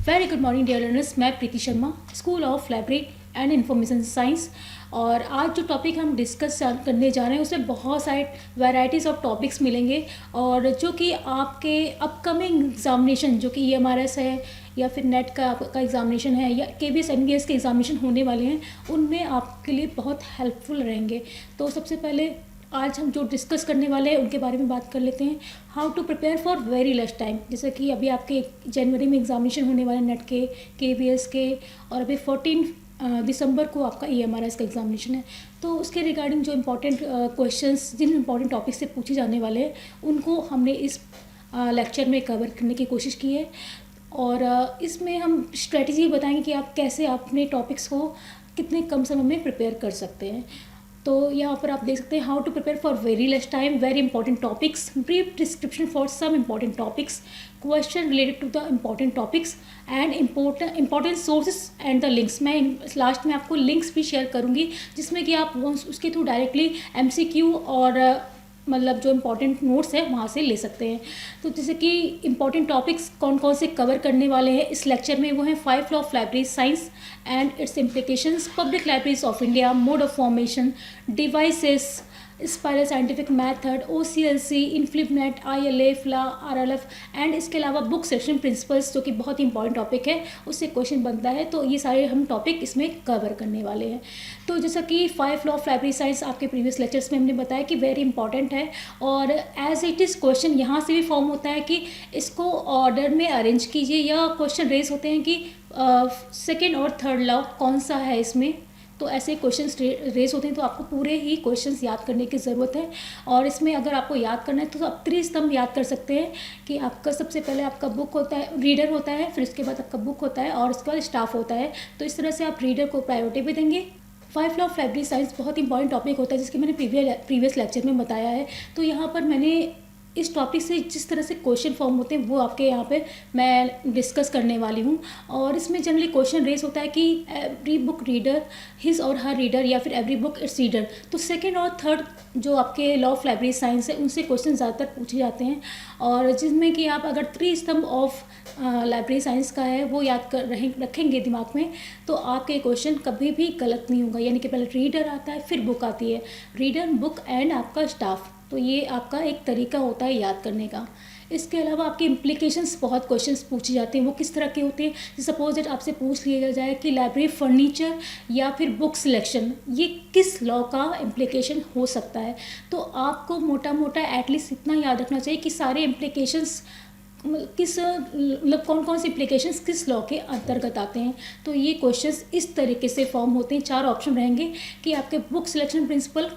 Very good morning dear learners. मैं Preeti Sharma, school of library and information science. और आज जो टॉपिक हम डिस्कस करने जा रहे हैं उसमें बहुत सारे वैराइटीज़ ऑफ टॉपिक्स मिलेंगे और जो कि आपके अपकमिंग एग्जामिनेशन जो कि EMRS है या फिर नेट का आपका एग्जामिनेशन है या KBS NBS के एग्जामिनेशन होने वाले हैं उनमें आपके लिए बहुत हेल्पफुल रहेंगे। तो सबसे पहले आज हम जो डिस्कस करने वाले हैं उनके बारे में बात कर लेते हैं। How to prepare for very less time. जैसे कि अभी आपके जनवरी में एग्जामिनेशन होने वाले नेट के, KBS के, और अभी 14 दिसंबर को आपका EMRS का एग्जामिनेशन है। तो उसके रिगार्डिंग जो इम्पोर्टेंट क्वेश्चंस जिन इम्पोर्टेंट टॉपिक से पूछे जाने वाले हैं उनको हमने इस लेक्चर में कवर करने की कोशिश की है। और इसमें हम स्ट्रेटजी बताएंगे कि आप कैसे अपने टॉपिक्स को कितने कम समय में प्रिपेयर कर सकते हैं। तो यहाँ पर आप देख सकते हैं how to prepare for very less time, very important topics, brief description for some important topics, question related to the important topics and important sources and the links. मैं लास्ट में आपको लिंक्स भी शेयर करूँगी जिसमें कि आप उसके through directly MCQ और मतलब जो इम्पोर्टेंट नोट्स है वहाँ से ले सकते हैं। तो जैसे कि इम्पॉर्टेंट टॉपिक्स कौन कौन से कवर करने वाले हैं इस लेक्चर में, वो हैं 5 law of library science and it's implications, public libraries of India, mode of formation, devices, spiral scientific method, OCLC, इन्फ्लिपनेट, ILA, FLA, RLF and इसके अलावा बुक सेलेक्शन प्रिंसिपल्स जो कि बहुत ही इंपॉर्टेंट टॉपिक है, उससे क्वेश्चन बनता है। तो ये सारे हम टॉपिक इसमें कवर करने वाले हैं। तो जैसा कि 5 लॉ ऑफ लाइब्रेरी साइंस आपके प्रीवियस लेक्चर्स में हमने बताया कि वेरी इंपॉर्टेंट है और एज इट इज़ क्वेश्चन यहाँ से भी फॉर्म होता है कि इसको ऑर्डर में अरेंज कीजिए, या क्वेश्चन रेज होते हैं कि सेकेंड और थर्ड लॉ कौन सा है इसमें। तो ऐसे क्वेश्चंस रेस होते हैं तो आपको पूरे ही क्वेश्चंस याद करने की ज़रूरत है। और इसमें अगर आपको याद करना है तो आप त्रिस्तंभ याद कर सकते हैं कि आपका सबसे पहले आपका बुक होता है, रीडर होता है, फिर उसके बाद आपका बुक होता है और उसके बाद स्टाफ होता है। तो इस तरह से आप रीडर को प्रायोरिटी भी देंगे। 5 लॉ ऑफ लाइब्रेरी साइंस बहुत इंपॉर्टेंट टॉपिक होता है जिसके मैंने प्रीवियस लेक्चर में बताया है। तो यहाँ पर मैंने इस टॉपिक से जिस तरह से क्वेश्चन फॉर्म होते हैं वो आपके यहाँ पे मैं डिस्कस करने वाली हूँ। और इसमें जनरली क्वेश्चन रेस होता है कि एवरी बुक रीडर हिज और हर रीडर, या फिर एवरी बुक इट्स रीडर। तो सेकंड और थर्ड जो आपके लॉ ऑफ लाइब्रेरी साइंस है उनसे क्वेश्चन ज़्यादातर पूछे जाते हैं और जिसमें कि आप अगर त्रिस्तंभ ऑफ लाइब्रेरी साइंस का है वो याद कर रखेंगे दिमाग में तो आपके क्वेश्चन कभी भी गलत नहीं होगा। यानी कि पहले रीडर आता है, फिर बुक आती है, रीडर, बुक एंड आपका स्टाफ। तो ये आपका एक तरीका होता है याद करने का। इसके अलावा आपके इम्प्लीकेशंस बहुत क्वेश्चंस पूछे जाते हैं। वो किस तरह के होते हैं, सपोज दैट आपसे पूछ लिया जाए कि लाइब्रेरी फर्नीचर या फिर बुक सिलेक्शन ये किस लॉ का इम्प्लीकेशन हो सकता है। तो आपको मोटा मोटा एटलीस्ट इतना याद रखना चाहिए कि सारे इम्प्लीकेशंस किस मतलब कौन कौन से इम्प्लीकेशंस किस लॉ के अंतर्गत आते हैं। तो ये क्वेश्चंस इस तरीके से फॉर्म होते हैं। 4 ऑप्शन रहेंगे कि आपके बुक सिलेक्शन प्रिंसिपल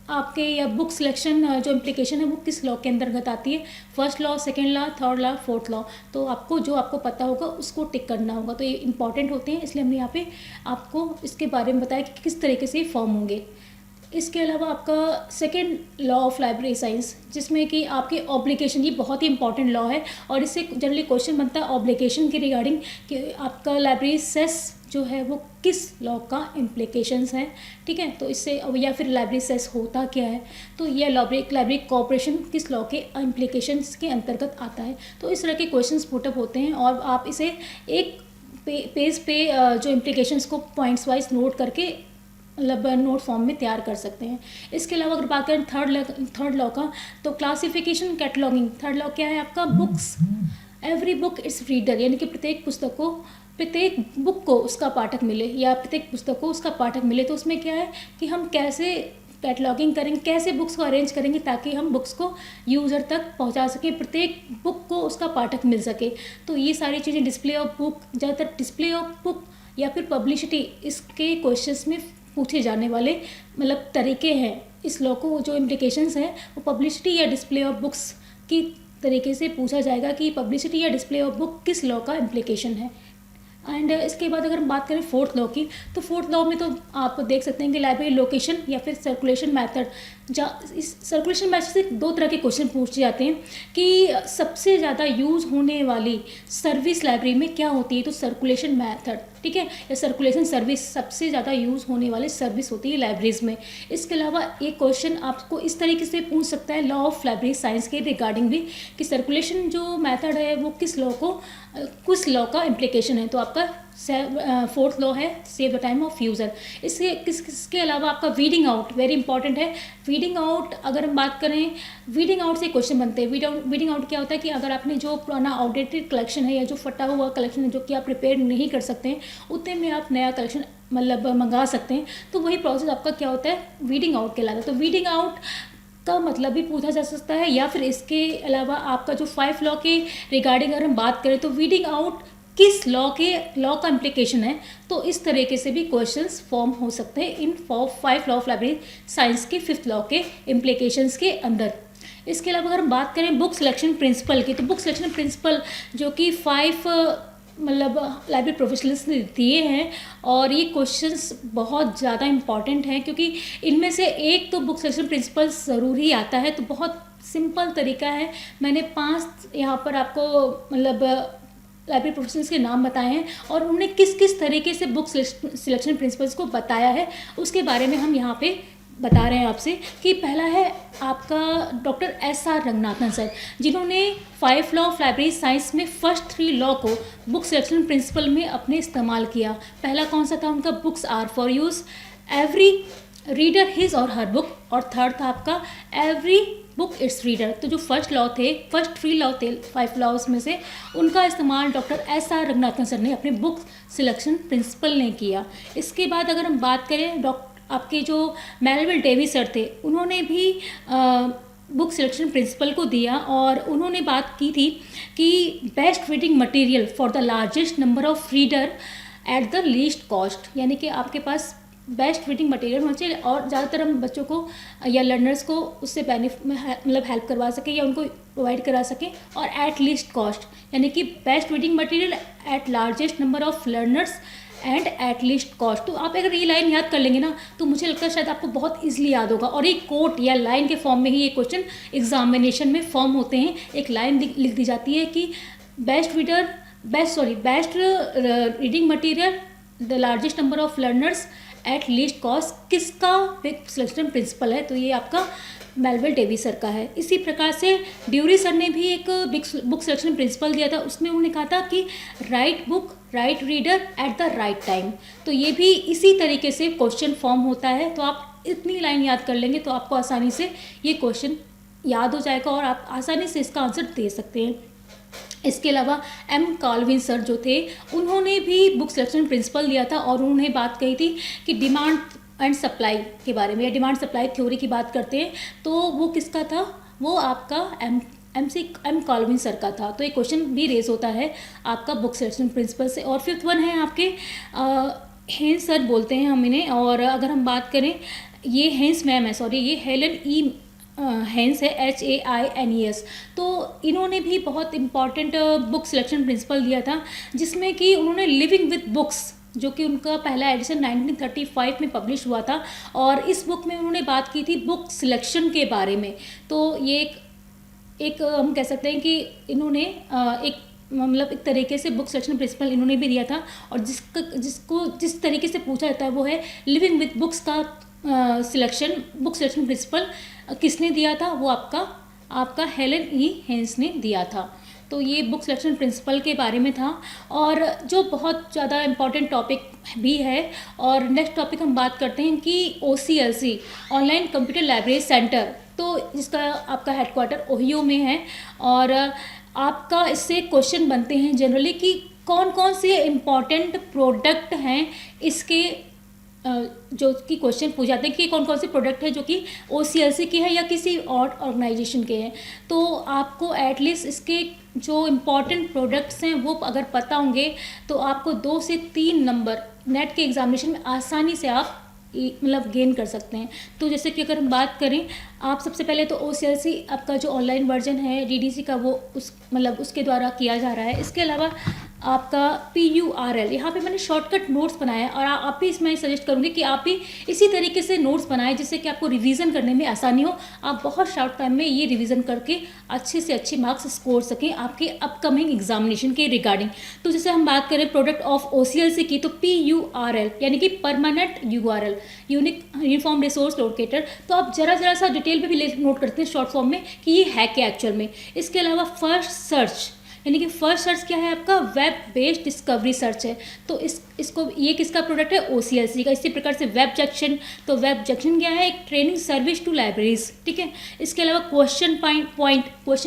आपके या बुक सिलेक्शन जो इम्प्लीकेशन है वो किस लॉ के अंतर्गत आती है, first law, second law, third law, fourth law. तो आपको जो आपको पता होगा उसको टिक करना होगा। तो ये इंपॉर्टेंट होते हैं, इसलिए हमने यहाँ पे आपको इसके बारे में बताया कि किस तरीके से फॉर्म होंगे। इसके अलावा आपका second law of library science जिसमें कि आपके ऑब्लिगेशन, ये बहुत ही इंपॉर्टेंट लॉ है और इससे जनरली क्वेश्चन बनता है ऑब्लिगेशन के रिगार्डिंग कि आपका लाइब्रेरी सेस जो है वो किस लॉ का इम्प्लीकेशंस है। ठीक है, तो इससे या फिर लाइब्रेरी सेस होता क्या है, तो यह लाइब्रेरी कॉर्पोरेशन किस लॉ के इम्प्लीकेशंस के अंतर्गत आता है। तो इस तरह के क्वेश्चंस पुटअप होते हैं और आप इसे एक पेज पे जो इम्प्लीकेशंस को पॉइंट्स वाइज नोट करके मतलब नोट फॉर्म में तैयार कर सकते हैं। इसके अलावा अगर बात करें थर्ड लॉ का, तो क्लासिफिकेशन कैटलॉगिंग। थर्ड लॉ क्या है आपका, books, every book it's reader, यानी कि प्रत्येक बुक को उसका पाठक मिले या प्रत्येक पुस्तक को उसका पाठक मिले। तो उसमें क्या है कि हम कैसे कैटलॉगिंग करेंगे, कैसे बुक्स को अरेंज करेंगे ताकि हम बुक्स को यूज़र तक पहुंचा सकें, प्रत्येक बुक को उसका पाठक मिल सके। तो ये सारी चीज़ें, डिस्प्ले ऑफ बुक, ज़्यादातर डिस्प्ले ऑफ बुक या फिर पब्लिसिटी, इसके क्वेश्चंस में पूछे जाने वाले मतलब तरीके हैं। इस लॉ को जो इम्प्लीकेशंस हैं वो पब्लिसिटी या डिस्प्ले ऑफ बुक्स की तरीके से पूछा जाएगा कि पब्लिसिटी या डिस्प्ले ऑफ बुक किस लॉ का इम्प्लीकेशन है। एंड इसके बाद अगर हम बात करें फोर्थ लॉ की, तो फोर्थ लॉ में तो आप देख सकते हैं कि लाइब्रेरी लोकेशन या फिर सर्कुलेशन मैथड। इस सर्कुलेशन मैथड से 2 तरह के क्वेश्चन पूछे जाते हैं कि सबसे ज़्यादा यूज़ होने वाली सर्विस लाइब्रेरी में क्या होती है, तो सर्कुलेशन मैथड। ठीक है, या सर्कुलेशन सर्विस सबसे ज़्यादा यूज़ होने वाली सर्विस होती है लाइब्रेरीज में। इसके अलावा एक क्वेश्चन आपको इस तरीके से पूछ सकता है लॉ ऑफ लाइब्रेरी साइंस के रिगार्डिंग भी, कि सर्कुलेशन जो मेथड है वो किस लॉ का इम्प्लीकेशन है। तो आपका फोर्थ लॉ है save the time of user. इसके अलावा आपका वीडिंग आउट वेरी इंपॉर्टेंट है। वीडिंग आउट अगर हम बात करें, वीडिंग आउट से क्वेश्चन बनते हैं। वीडिंग आउट क्या होता है कि अगर आपने जो पुराना आउटडेटेड कलेक्शन है या जो फटा हुआ कलेक्शन है जो कि आप रिपेयर नहीं कर सकते हैं, उतने में आप नया कलेक्शन मतलब मंगा सकते हैं। तो वही प्रोसेस आपका क्या होता है, वीडिंग आउट कहलाता है। तो वीडिंग आउट का मतलब भी पूछा जा सकता है, या फिर इसके अलावा आपका जो 5 लॉ के रिगार्डिंग अगर हम बात करें तो वीडिंग आउट किस लॉ का इम्प्लीकेशन है। तो इस तरीके से भी क्वेश्चंस फॉर्म हो सकते हैं इन 5 लॉ ऑफ लाइब्रेरी साइंस के 5th लॉ के इम्प्लीकेशंस के अंदर। इसके अलावा अगर हम बात करें बुक सिलेक्शन प्रिंसिपल की, तो बुक सिलेक्शन प्रिंसिपल जो कि 5 मतलब लाइब्रेरी प्रोफेशनल्स ने दिए हैं, और ये क्वेश्चंस बहुत ज़्यादा इंपॉर्टेंट हैं क्योंकि इनमें से एक तो बुक सिलेक्शन प्रिंसिपल ज़रूरी आता है। तो बहुत सिंपल तरीका है, मैंने 5 यहाँ पर आपको मतलब लाइब्रेरी प्रोफेशनल्स के नाम बताए हैं और उन्होंने किस किस तरीके से बुक सिलेक्शन प्रिंसिपल्स को बताया है उसके बारे में हम यहाँ पे बता रहे हैं आपसे। कि पहला है आपका डॉक्टर SR रंगनाथन सर, जिन्होंने 5 लॉ ऑफ लाइब्रेरी साइंस में फर्स्ट 3 लॉ को बुक सिलेक्शन प्रिंसिपल में अपने इस्तेमाल किया। पहला कौन सा था उनका, books are for use, every reader his और हर बुक, और थर्ड था आपका एवरी बुक इट्स रीडर। तो जो फर्स्ट 3 लॉ थे 5 लॉज में से, उनका इस्तेमाल डॉक्टर SR रंगनाथन सर ने अपने बुक सिलेक्शन प्रिंसिपल ने किया। इसके बाद अगर हम बात करें आपके जो मेलविल डेविस सर थे, उन्होंने भी बुक सिलेक्शन प्रिंसिपल को दिया और उन्होंने बात की थी कि best reading material for the largest number of reader at the least cost, यानी कि आपके पास बेस्ट रीडिंग मटेरियल होना चाहिए और ज़्यादातर हम बच्चों को या लर्नर्स को उससे मतलब हेल्प करवा सकें या उनको प्रोवाइड करा सकें, और एट लीस्ट कॉस्ट, यानी कि best reading material at largest number of learners and at least cost. तो आप अगर ये लाइन याद कर लेंगे ना तो मुझे लगता है शायद आपको बहुत ईजिली याद होगा, और एक कोट या लाइन के फॉर्म में ही ये क्वेश्चन एग्जामिनेशन में फॉर्म होते हैं। एक लाइन लिख दी जाती है कि best reading material the largest number of learners at least cost किसका बुक सिलेक्शन प्रिंसिपल है, तो ये आपका मेलविल डेविस सर का है। इसी प्रकार से ड्यूरी सर ने भी एक बुक सिलेक्शन प्रिंसिपल दिया था, उसमें उन्होंने कहा था कि right book right reader at the right time. तो ये भी इसी तरीके से क्वेश्चन फॉर्म होता है। तो आप इतनी लाइन याद कर लेंगे तो आपको आसानी से ये क्वेश्चन याद हो जाएगा और आप आसानी से इसका आंसर दे सकते हैं। इसके अलावा M कॉल्विन सर जो थे, उन्होंने भी बुक सिलेक्शन प्रिंसिपल दिया था और उन्होंने बात कही थी कि डिमांड एंड सप्लाई के बारे में, या डिमांड सप्लाई थ्योरी की बात करते हैं तो वो किसका था, वो आपका M कॉल्विन सर का था। तो ये क्वेश्चन भी रेज होता है आपका बुक सिलेक्शन प्रिंसिपल से। और 5th वन है आपके हेंस सर बोलते हैं हम इन्हें, और अगर हम बात करें ये हेंस मैम है, सॉरी ये हेलन ई हेंस है, HAINES। तो इन्होंने भी बहुत इंपॉर्टेंट बुक सिलेक्शन प्रिंसिपल दिया था, जिसमें कि उन्होंने लिविंग विद बुक्स, जो कि उनका पहला एडिशन 1935 में पब्लिश हुआ था, और इस बुक में उन्होंने बात की थी बुक सिलेक्शन के बारे में। तो ये एक हम कह सकते हैं कि इन्होंने एक तरीके से बुक सिलेक्शन प्रिंसिपल इन्होंने भी दिया था, और जिसको जिस तरीके से पूछा जाता है वो है लिविंग विद बुक्स का बुक सिलेक्शन प्रिंसिपल किसने दिया था, वो आपका हेलन ई हेंस ने दिया था। तो ये बुक सिलेक्शन प्रिंसिपल के बारे में था, और जो बहुत ज़्यादा इम्पॉर्टेंट टॉपिक भी है। और नेक्स्ट टॉपिक हम बात करते हैं कि OCLC online computer library centre, तो जिसका आपका हेडक्वार्टर ओहियो में है, और आपका इससे क्वेश्चन बनते हैं जनरली कि कौन कौन से इम्पॉर्टेंट प्रोडक्ट हैं इसके, जो कि क्वेश्चन पूछ जाते हैं कि कौन कौन से प्रोडक्ट है जो कि OCLC के हैं या किसी और ऑर्गेनाइजेशन के हैं। तो आपको एटलीस्ट इसके जो इम्पॉर्टेंट प्रोडक्ट्स हैं वो अगर पता होंगे तो आपको 2 से 3 नंबर नेट के एग्जामिनेशन में आसानी से आप गेन कर सकते हैं। तो जैसे कि अगर हम बात करें, आप सबसे पहले तो OCLC आपका जो ऑनलाइन वर्जन है DDC का वो उसके द्वारा किया जा रहा है। इसके अलावा आपका PURL, यहाँ पे मैंने शॉर्टकट नोट्स बनाया है और आप भी इसमें सजेस्ट करूँगी कि आप भी इसी तरीके से नोट्स बनाएं जिससे कि आपको रिवीजन करने में आसानी हो, आप बहुत शॉर्ट टाइम में ये रिवीजन करके अच्छे से अच्छे मार्क्स स्कोर सकें आपके अपकमिंग एग्जामिनेशन के रिगार्डिंग। तो जैसे हम बात करें प्रोडक्ट ऑफ OCLC की, तो PURL यानी कि permanent URL, unique uniform resource locator, तो आप जरा सा डिटेल में भी नोट करते हैं शॉर्ट फॉर्म में कि ये है क्या एक्चुअल में। इसके अलावा फर्स्ट सर्च, यानी कि फर्स्ट सर्च क्या है आपका, वेब बेस्ड डिस्कवरी सर्च है। तो इसको ये किसका प्रोडक्ट है, OCLC का। इसी प्रकार से वेब जंक्शन, तो वेब जंक्शन क्या है, एक ट्रेनिंग सर्विस टू लाइब्रेरीज, ठीक है। इसके अलावा क्वेश्चन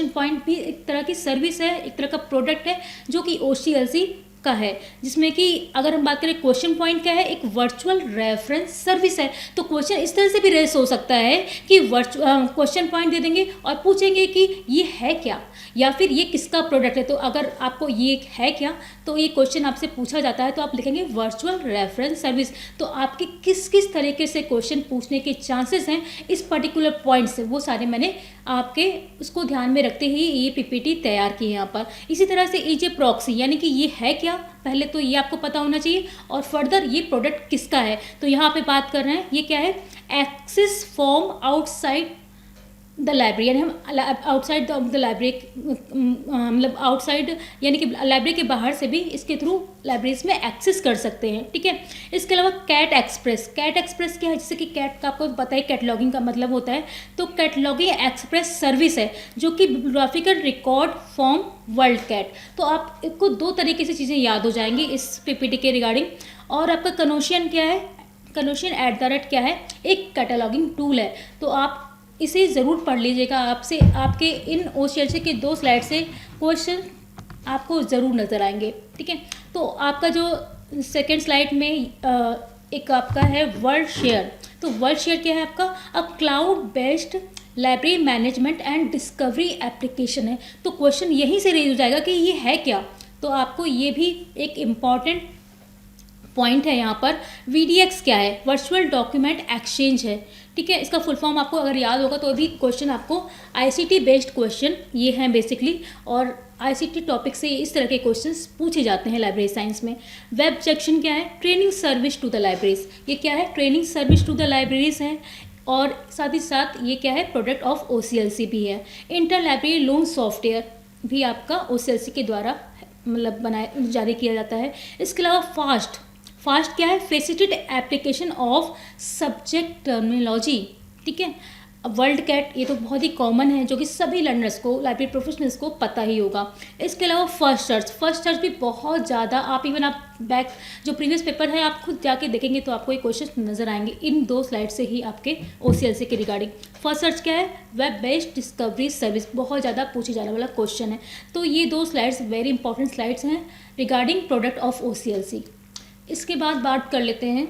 पॉइंट भी एक तरह की सर्विस है, एक तरह का प्रोडक्ट है जो कि OCLC का है, जिसमें कि अगर हम बात करें क्वेश्चन पॉइंट क्या है, एक वर्चुअल रेफरेंस सर्विस है। तो क्वेश्चन इस तरह से भी रेस हो सकता है कि क्वेश्चन पॉइंट दे देंगे और पूछेंगे कि ये है क्या या फिर ये किसका प्रोडक्ट है। तो अगर आपको ये है क्या, तो ये क्वेश्चन आपसे पूछा जाता है तो आप लिखेंगे वर्चुअल रेफरेंस सर्विस। तो आपके किस किस तरीके से क्वेश्चन पूछने के चांसेस हैं इस पर्टिकुलर पॉइंट से, वो सारे मैंने आपके उसको ध्यान में रखते ही ये PPT तैयार की है यहाँ पर। इसी तरह से EJ प्रॉक्सी, यानी कि ये है क्या, पहले तो ये आपको पता होना चाहिए और फर्दर ये प्रोडक्ट किसका है। तो यहाँ पे बात कर रहे हैं ये क्या है, access form outside the library, यानी हम आउटसाइड द लाइब्रेरी, मतलब आउटसाइड यानी कि लाइब्रेरी के बाहर से भी इसके थ्रू लाइब्रेरीज में एक्सेस कर सकते हैं, ठीक है। इसके अलावा कैट एक्सप्रेस क्या है, जैसे कि कैट का आपको पता है कैटलॉगिंग का मतलब होता है, तो कैटलॉगिंग एक्सप्रेस सर्विस है जो कि बिब्लियोग्राफिकल रिकॉर्ड फॉर्म वर्ल्ड कैट। तो आपको दो तरीके से चीज़ें याद हो जाएंगी इस PPT के रिगार्डिंग। और आपका कनोशियन क्या है, कनोशियन @ क्या है, एक कैटलॉगिंग टूल है। तो आप इसे ज़रूर पढ़ लीजिएगा, आपसे आपके इन OCLC के 2 स्लाइड से क्वेश्चन आपको ज़रूर नज़र आएंगे, ठीक है। तो आपका जो सेकेंड स्लाइड में एक आपका है वर्ल्ड शेयर। तो वर्ल्ड शेयर क्या है आपका, a cloud based library management and discovery application है। तो क्वेश्चन यहीं से रेज हो जाएगा कि ये है क्या। तो आपको ये भी एक इम्पॉर्टेंट पॉइंट है यहाँ पर। VDX क्या है, वर्चुअल डॉक्यूमेंट एक्सचेंज है, ठीक है। इसका फुल फॉर्म आपको अगर याद होगा तो अभी क्वेश्चन आपको ICT बेस्ड क्वेश्चन ये हैं बेसिकली, और ICT टॉपिक से इस तरह के क्वेश्चंस पूछे जाते हैं लाइब्रेरी साइंस में। वेब जंक्शन क्या है, training service to the libraries, ये क्या है, training service to the libraries है। और साथ ही साथ ये क्या है, प्रोडक्ट ऑफ OCLC भी है। इंटर लाइब्रेरी लोन सॉफ्टवेयर भी आपका OCLC के द्वारा मतलब जारी किया जाता है। इसके अलावा फास्ट क्या है, facilitated application of subject terminology, ठीक है। वर्ल्ड कैट ये तो बहुत ही कॉमन है जो कि सभी लर्नर्स को, लाइब्रेरी प्रोफेशनल्स को पता ही होगा। इसके अलावा फर्स्ट सर्च भी बहुत ज़्यादा, आप बैक जो प्रीवियस पेपर है आप खुद जाके देखेंगे तो आपको ये क्वेश्चन नजर आएंगे इन 2 स्लाइड से ही आपके OCLC के रिगार्डिंग। फर्स्ट सर्च क्या है, वेब बेस्ड डिस्कवरी सर्विस, बहुत ज़्यादा पूछे जाने वाला क्वेश्चन है। तो ये 2 स्लाइड्स वेरी इंपॉर्टेंट स्लाइड्स हैं रिगार्डिंग प्रोडक्ट ऑफ OCLC। इसके बाद बात कर लेते हैं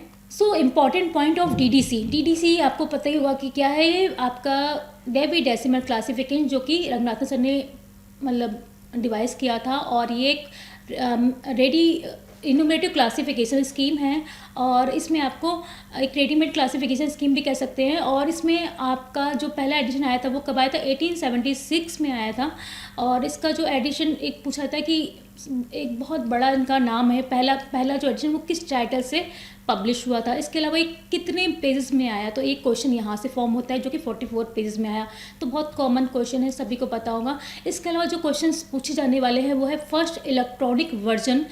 इम्पॉर्टेंट पॉइंट ऑफ DDC आपको पता ही होगा कि क्या है, ये आपका डेवी डेसिमल क्लासिफिकेशन जो कि रंगनाथन सर ने मतलब डिवाइस किया था, और ये एक रेडी इन्यूमरेटिव क्लासिफिकेशन स्कीम है। और इसमें आपको एक रेडीमेड क्लासिफिकेशन स्कीम भी कह सकते हैं। और इसमें आपका जो पहला एडिशन आया था वो कब आया था, 1876 में आया था। और इसका जो एडिशन एक पूछा था कि एक बहुत बड़ा इनका नाम है, पहला जो एडिशन वो किस टाइटल से पब्लिश हुआ था। इसके अलावा एक कितने पेजेस में आया, तो एक क्वेश्चन यहाँ से फॉर्म होता है जो कि 44 पेजेस में आया। तो बहुत कॉमन क्वेश्चन है, सभी को पता होगा। इसके अलावा जो क्वेश्चंस पूछे जाने वाले हैं वो है first electronic version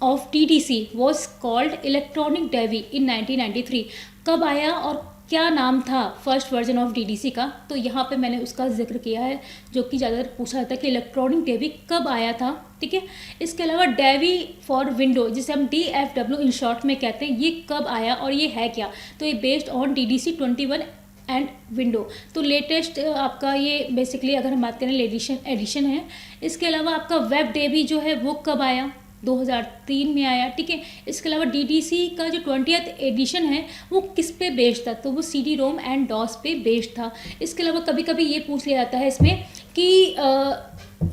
of DDC was called electronic Dewey in 1993। कब आया और क्या नाम था फर्स्ट वर्जन ऑफ DDC का, तो यहाँ पे मैंने उसका जिक्र किया है जो कि ज़्यादातर पूछा जाता है कि इलेक्ट्रॉनिक डेवी कब आया था, ठीक है। इसके अलावा डेवी फॉर विंडो जिसे हम DFW इन शॉर्ट में कहते हैं, ये कब आया और ये है क्या, तो ये based on DDC 21 and window. तो लेटेस्ट आपका ये बेसिकली अगर हम बात करें एडिशन है। इसके अलावा आपका वेब डेवी जो है वो कब आया, 2003 में आया, ठीक है। इसके अलावा DDC का जो 20th एडिशन है वो किस पे बेस्ड था, तो वो CD-ROM एंड DOS पे बेस्ड था। इसके अलावा कभी कभी ये पूछ लिया जाता है इसमें कि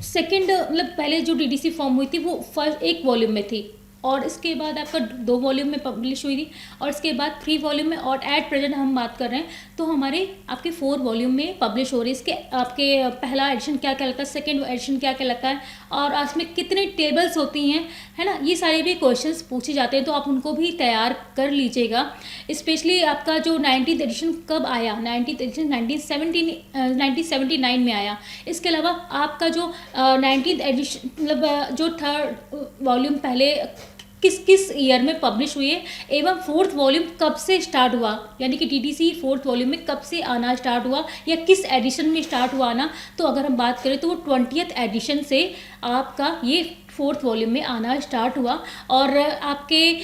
सेकंड मतलब पहले जो DDC फॉर्म हुई थी वो फर्स्ट एक वॉल्यूम में थी, और इसके बाद आपका 2 वॉल्यूम में पब्लिश हुई थी, और इसके बाद 3 वॉल्यूम में, और एट प्रेजेंट हम बात कर रहे हैं तो हमारे आपके 4 वॉल्यूम में पब्लिश हो रही है। इसके आपके पहला एडिशन क्या क्या लगता है, सेकेंड एडिशन क्या क्या लगता है, और उसमें कितने टेबल्स होती हैं, है ना, ये सारे भी क्वेश्चंस पूछे जाते हैं, तो आप उनको भी तैयार कर लीजिएगा। स्पेशली आपका जो 19th एडिशन कब आया, 19th एडिशन 1979 में आया। इसके अलावा आपका जो 19th एडिशन मतलब जो 3rd वॉल्यूम पहले किस किस ईयर में पब्लिश हुई है, एवं 4th वॉल्यूम कब से स्टार्ट हुआ, यानी कि टीटीसी 4th वॉल्यूम में कब से आना स्टार्ट हुआ या किस एडिशन में स्टार्ट हुआ आना। तो अगर हम बात करें तो वो 20th एडिशन से आपका ये 4th वॉल्यूम में आना स्टार्ट हुआ, और आपके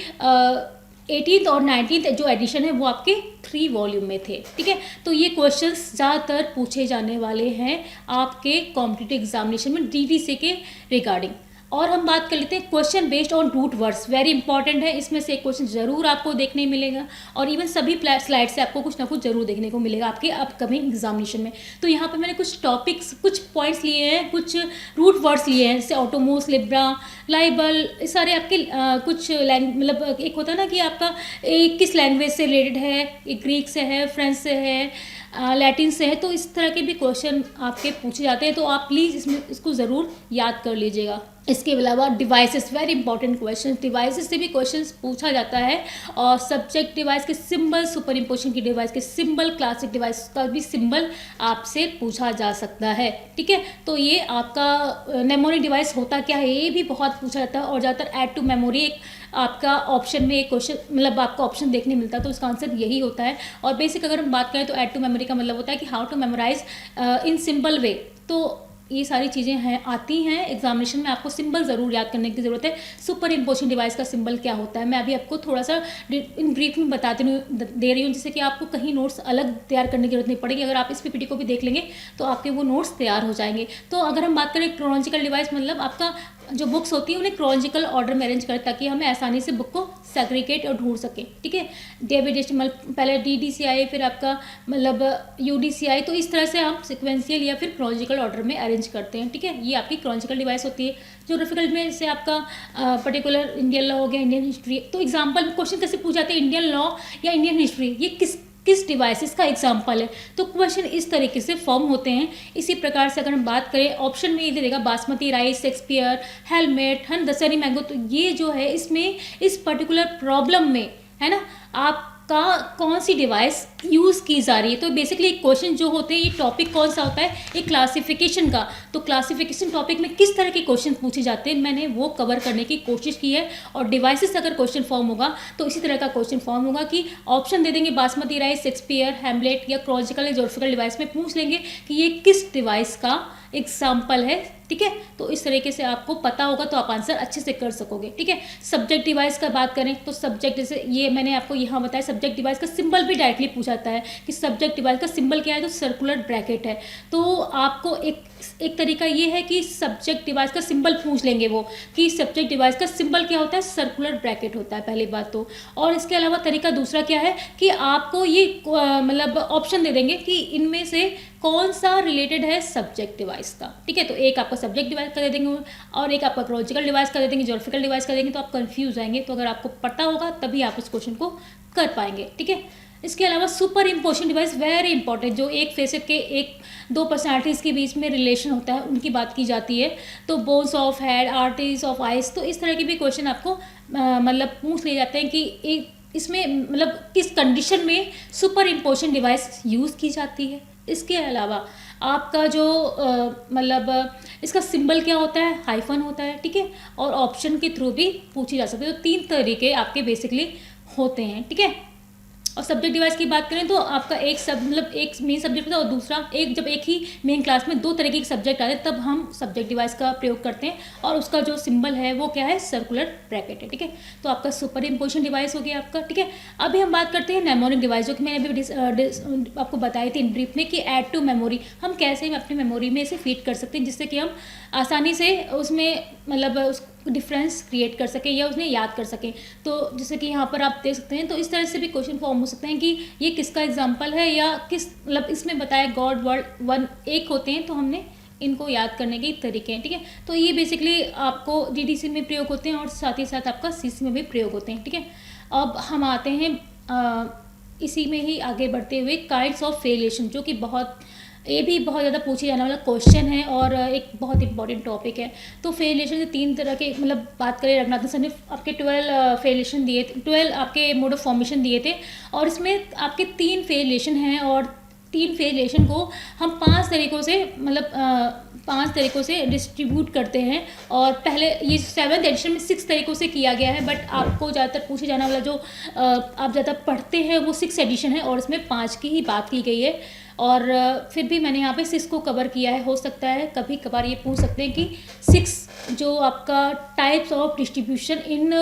18th और 19th जो एडिशन है वो आपके 3 वॉल्यूम में थे। ठीक है, तो ये क्वेश्चंस ज़्यादातर पूछे जाने वाले हैं आपके कॉम्पिटिटिव एग्जामिनेशन में डीटीसी के रिगार्डिंग। और हम बात कर लेते हैं question based on root words, very important है, इसमें से एक क्वेश्चन जरूर आपको देखने मिलेगा, और इवन सभी स्लाइड से आपको कुछ ना कुछ जरूर देखने को मिलेगा आपके अपकमिंग एग्जामिनेशन में। तो यहाँ पे मैंने कुछ टॉपिक्स, कुछ पॉइंट्स लिए हैं, कुछ रूट वर्ड्स लिए हैं, जैसे ऑटोमोस, लिब्रा, लाइबल, ये सारे आपके कुछ मतलब एक होता है ना कि आपका किस लैंग्वेज से रिलेटेड है, एक ग्रीक से है, फ्रेंच से है, लैटिन से है, तो इस तरह के भी क्वेश्चन आपके पूछे जाते हैं, तो आप प्लीज़ इसको ज़रूर याद कर लीजिएगा। इसके अलावा devices, very important question, devices से भी क्वेश्चंस पूछा जाता है, और सब्जेक्ट डिवाइस के सिंबल, सुपर इम्पोजिशन की डिवाइस के सिंबल, क्लासिक डिवाइस का भी सिंबल आपसे पूछा जा सकता है। ठीक है, तो ये आपका मेमोरी डिवाइस होता क्या है, ये भी बहुत पूछा जाता है, और ज़्यादातर ऐड टू मेमोरी एक आपका ऑप्शन में एक क्वेश्चन, मतलब आपका ऑप्शन देखने मिलता है, तो उसका आंसर यही होता है। और बेसिक अगर हम बात करें तो ऐड टू मेमोरी का मतलब होता है कि how to memorise in simple way. तो ये सारी चीज़ें हैं, आती हैं एग्जामिनेशन में, आपको सिंबल ज़रूर याद करने की ज़रूरत है। सुपर इम्पोजिशन डिवाइस का सिंबल क्या होता है, मैं अभी आपको थोड़ा सा इन ब्रीफ में दे रही हूँ, जिससे कि आपको कहीं नोट्स अलग तैयार करने की जरूरत नहीं पड़ेगी। अगर आप इस पीपीटी को भी देख लेंगे तो आपके वो नोट्स तैयार हो जाएंगे। तो अगर हम बात करें क्रोनोलॉजिकल डिवाइस, मतलब आपका जो बुक्स होती है उन्हें क्रोनोलॉजिकल ऑर्डर में अरेंज करें, ताकि हमें आसानी से बुक को सेग्रीगेट और ढूंढ सकें। ठीक है, डेविडेसिमल, पहले DDCI, फिर आपका मतलब UDCI, तो इस तरह से हम सिक्वेंशियल या फिर क्रोनोलॉजिकल ऑर्डर में अरेंज करते हैं। ठीक है, ये आपकी क्रोनोलॉजिकल डिवाइस होती है। ज्योग्राफिकल में से आपका पर्टिकुलर इंडियन लॉ हो गया, इंडियन हिस्ट्री, तो एग्जाम्पल क्वेश्चन कैसे पूछ जाते हैं, इंडियन लॉ या इंडियन हिस्ट्री, ये किस डिवाइसेस का एग्जाम्पल है, तो क्वेश्चन इस तरीके से फॉर्म होते हैं। इसी प्रकार से अगर हम बात करें, ऑप्शन में ये दे देगा basmati rice, Shakespeare, helmet, Dasheri mango, तो ये जो है इसमें इस पर्टिकुलर प्रॉब्लम में, है ना, आपका कौन सी डिवाइस यूज़ की जा रही है। तो बेसिकली क्वेश्चन जो होते हैं, ये टॉपिक कौन सा होता है, ये क्लासिफिकेशन का, तो क्लासिफिकेशन टॉपिक में किस तरह के क्वेश्चन पूछे जाते हैं, मैंने वो कवर करने की कोशिश की है। और डिवाइसेस अगर क्वेश्चन फॉर्म होगा तो इसी तरह का क्वेश्चन फॉर्म होगा कि ऑप्शन दे देंगे, बासमती राइस, शेक्सपियर, हैमलेट, या क्रोनोलॉजिकल या ज्योग्राफिकल डिवाइस में पूछ लेंगे कि ये किस डिवाइस का एग्जाम्पल है। ठीक है, तो इस तरीके से आपको पता होगा तो आप आंसर अच्छे से कर सकोगे। ठीक है, सब्जेक्ट डिवाइस का बात करें तो सब्जेक्ट, जैसे ये मैंने आपको यहाँ बताया, सब्जेक्ट डिवाइस का सिंबल भी डायरेक्टली पूछा जाता है कि सब्जेक्ट डिवाइस का सिंबल क्या है, तो सर्कुलर ब्रैकेट है। तो आपको एक तरीका ये है कि सब्जेक्ट डिवाइस का सिंबल पूछ लेंगे वो, कि सब्जेक्ट डिवाइस का सिंबल क्या होता है, सर्कुलर ब्रैकेट होता है, पहली बात तो। और इसके अलावा तरीका दूसरा क्या है कि आपको ये मतलब ऑप्शन दे देंगे कि इनमें से कौन सा रिलेटेड है सब्जेक्ट डिवाइस का। ठीक है, तो एक आपका सब्जेक्ट डिवाइस का दे देंगे और एक आपका क्रोनोलॉजिकल डिवाइस का दे देंगे, ज्योग्राफिकल डिवाइस का देंगे, तो आप कंफ्यूज जाएंगे। तो अगर आपको पता होगा तभी आप इस क्वेश्चन को कर पाएंगे। ठीक है, इसके अलावा super imposition device, very important, जो एक फेसेट के दो पर्सनालिटीज़ के बीच में रिलेशन होता है, उनकी बात की जाती है। तो bones of head, arteries of eyes, तो इस तरह के भी क्वेश्चन आपको मतलब पूछ लिए जाते हैं कि इसमें मतलब किस कंडीशन में सुपर इम्पोजिशन डिवाइस यूज़ की जाती है। इसके अलावा आपका जो मतलब इसका सिंबल क्या होता है, हाइफन होता है। ठीक है, और ऑप्शन के थ्रू भी पूछी जा सकती है। तो 3 तरीके आपके बेसिकली होते हैं। ठीक है, और सब्जेक्ट डिवाइस की बात करें तो आपका एक मतलब एक मेन सब्जेक्ट होता है, और दूसरा जब एक ही मेन क्लास में 2 तरीके के सब्जेक्ट आते हैं तब हम सब्जेक्ट डिवाइस का प्रयोग करते हैं, और उसका जो सिंबल है वो क्या है, सर्कुलर ब्रैकेट है। ठीक है, तो आपका सुपर इम्पोजिशन डिवाइस हो गया आपका। ठीक है, अभी हम बात करते हैं मेमोरिक डिवाइस, जो कि मैंने अभी आपको बताई थी इन ब्रीफ में कि ऐड टू मेमोरी हम कैसे अपनी मेमोरी में इसे फीड कर सकते हैं, जिससे कि हम आसानी से उसमें मतलब डिफरेंस क्रिएट कर सकें या उसने याद कर सकें। तो जैसे कि यहाँ पर आप देख सकते हैं, तो इस तरह से भी क्वेश्चन फॉर्म हो सकते हैं कि ये किसका एग्जाम्पल है, या किस मतलब इसमें बताया गॉड वर्ड वन एक होते हैं, तो हमने इनको याद करने के तरीके हैं, ठीक है। तो ये बेसिकली आपको डीडीसी में प्रयोग होते हैं और साथ ही साथ आपका सीसी में भी प्रयोग होते हैं, ठीक है। अब हम आते हैं इसी में ही आगे बढ़ते हुए काइंड्स ऑफ फेलिएशन, जो कि ये भी बहुत ज़्यादा पूछे जाने वाला क्वेश्चन है और एक बहुत इंपॉर्टेंट टॉपिक है। तो फेलिएशन के 3 तरह के, मतलब बात करें, रंगनाथन सर ने आपके 12 फेलिएशन दिए थे, 12 आपके मोड ऑफ फॉर्मेशन दिए थे और इसमें आपके 3 फेलिएशन हैं और 3 फेलिएशन को हम 5 तरीक़ों से, मतलब 5 तरीक़ों से डिस्ट्रीब्यूट करते हैं। और पहले ये 7th एडिशन में 6 तरीक़ों से किया गया है, बट आपको ज़्यादातर पूछे जाने वाला जो आप ज़्यादा पढ़ते हैं वो 6 एडिशन है और इसमें 5 की ही बात की गई है। और फिर भी मैंने यहाँ पे 6 को कवर किया है। हो सकता है कभी कभार ये पूछ सकते हैं कि 6 जो आपका टाइप्स ऑफ डिस्ट्रीब्यूशन इन